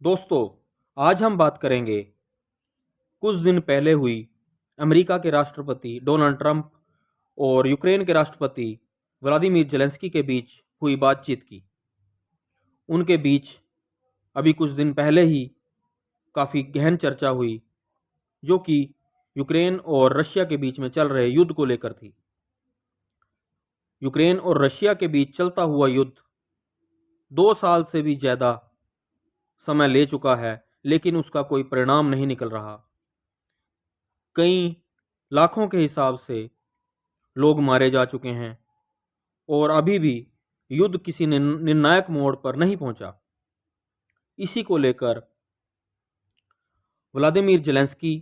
दोस्तों, आज हम बात करेंगे कुछ दिन पहले हुई अमेरिका के राष्ट्रपति डोनाल्ड ट्रंप और यूक्रेन के राष्ट्रपति व्लादिमीर जेलेंस्की के बीच हुई बातचीत की। उनके बीच अभी कुछ दिन पहले ही काफ़ी गहन चर्चा हुई, जो कि यूक्रेन और रशिया के बीच में चल रहे युद्ध को लेकर थी। यूक्रेन और रशिया के बीच चलता हुआ युद्ध 2 साल से भी ज़्यादा समय ले चुका है, लेकिन उसका कोई परिणाम नहीं निकल रहा। कई लाखों के हिसाब से लोग मारे जा चुके हैं और अभी भी युद्ध किसी निर्णायक मोड़ पर नहीं पहुंचा। इसी को लेकर व्लादिमीर जेलेंस्की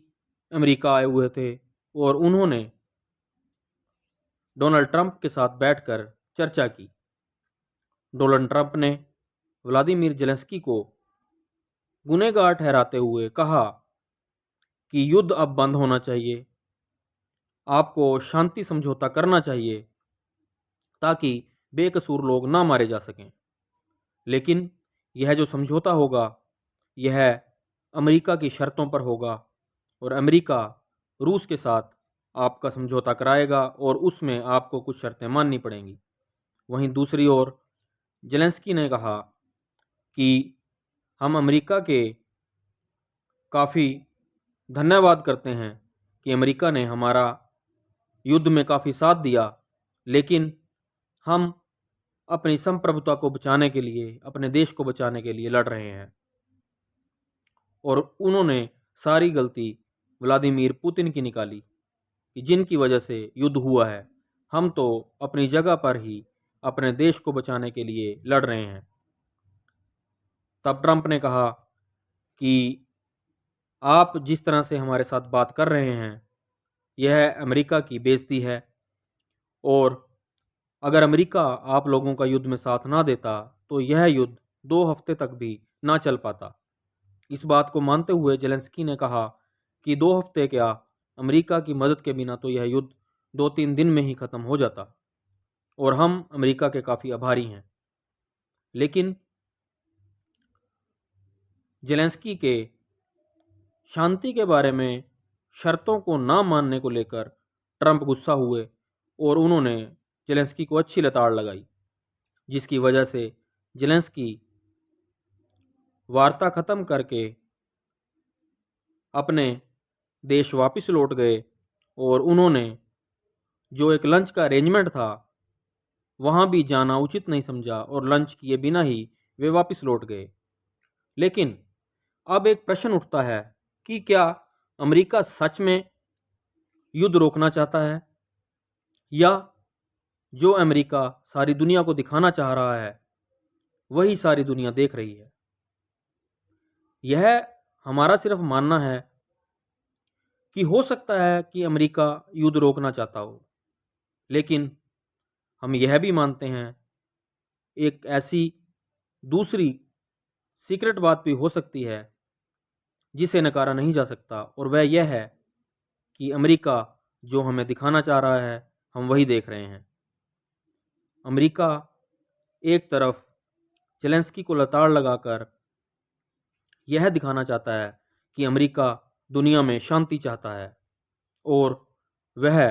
अमेरिका आए हुए थे और उन्होंने डोनाल्ड ट्रंप के साथ बैठकर चर्चा की। डोनाल्ड ट्रंप ने व्लादिमीर जेलेंस्की को गुनहगार ठहराते हुए कहा कि युद्ध अब बंद होना चाहिए, आपको शांति समझौता करना चाहिए ताकि बेकसूर लोग ना मारे जा सकें। लेकिन यह जो समझौता होगा यह अमेरिका की शर्तों पर होगा और अमेरिका रूस के साथ आपका समझौता कराएगा और उसमें आपको कुछ शर्तें माननी पड़ेंगी। वहीं दूसरी ओर जेलेंस्की ने कहा कि हम अमेरिका के काफ़ी धन्यवाद करते हैं कि अमेरिका ने हमारा युद्ध में काफ़ी साथ दिया, लेकिन हम अपनी संप्रभुता को बचाने के लिए, अपने देश को बचाने के लिए लड़ रहे हैं। और उन्होंने सारी गलती व्लादिमीर पुतिन की निकाली कि जिनकी वजह से युद्ध हुआ है। हम तो अपनी जगह पर ही अपने देश को बचाने के लिए लड़ रहे हैं। तब ट्रंप ने कहा कि आप जिस तरह से हमारे साथ बात कर रहे हैं यह अमेरिका की बेइज्जती है और अगर अमेरिका आप लोगों का युद्ध में साथ ना देता तो यह युद्ध 2 हफ्ते तक भी ना चल पाता। इस बात को मानते हुए जेलेंस्की ने कहा कि 2 हफ्ते क्या, अमेरिका की मदद के बिना तो यह युद्ध 2-3 दिन में ही ख़त्म हो जाता और हम अमेरिका के काफ़ी आभारी हैं। लेकिन जेलेंस्की के शांति के बारे में शर्तों को ना मानने को लेकर ट्रंप गुस्सा हुए और उन्होंने जेलेंस्की को अच्छी लताड़ लगाई, जिसकी वजह से जेलेंस्की वार्ता ख़त्म करके अपने देश वापस लौट गए और उन्होंने जो एक लंच का अरेंजमेंट था वहाँ भी जाना उचित नहीं समझा और लंच किए बिना ही वे वापस लौट गए। लेकिन अब एक प्रश्न उठता है कि क्या अमेरिका सच में युद्ध रोकना चाहता है या जो अमेरिका सारी दुनिया को दिखाना चाह रहा है वही सारी दुनिया देख रही है। यह हमारा सिर्फ मानना है कि हो सकता है कि अमेरिका युद्ध रोकना चाहता हो, लेकिन हम यह भी मानते हैं एक ऐसी दूसरी सीक्रेट बात भी हो सकती है जिसे नकारा नहीं जा सकता, और वह यह है कि अमेरिका जो हमें दिखाना चाह रहा है हम वही देख रहे हैं। अमेरिका एक तरफ जेलेंस्की को लताड़ लगाकर यह दिखाना चाहता है कि अमेरिका दुनिया में शांति चाहता है और वह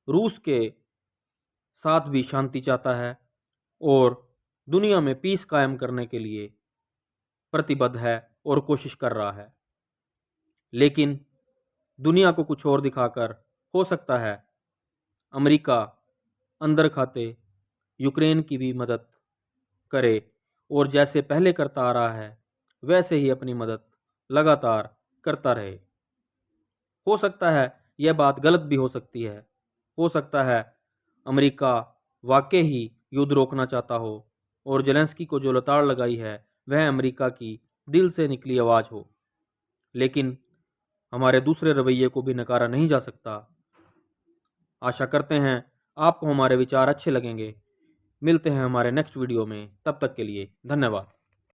रूस के साथ भी शांति चाहता है और दुनिया में पीस कायम करने के लिए प्रतिबद्ध है और कोशिश कर रहा है। लेकिन दुनिया को कुछ और दिखाकर हो सकता है अमेरिका अंदर खाते यूक्रेन की भी मदद करे और जैसे पहले करता आ रहा है वैसे ही अपनी मदद लगातार करता रहे। हो सकता है यह बात गलत भी हो सकती है, हो सकता है अमेरिका वाकई ही युद्ध रोकना चाहता हो और जेलेंस्की को जो लताड़ लगाई है वह अमेरिका की दिल से निकली आवाज़ हो। लेकिन हमारे दूसरे रवैये को भी नकारा नहीं जा सकता। आशा करते हैं आपको हमारे विचार अच्छे लगेंगे। मिलते हैं हमारे नेक्स्ट वीडियो में, तब तक के लिए धन्यवाद।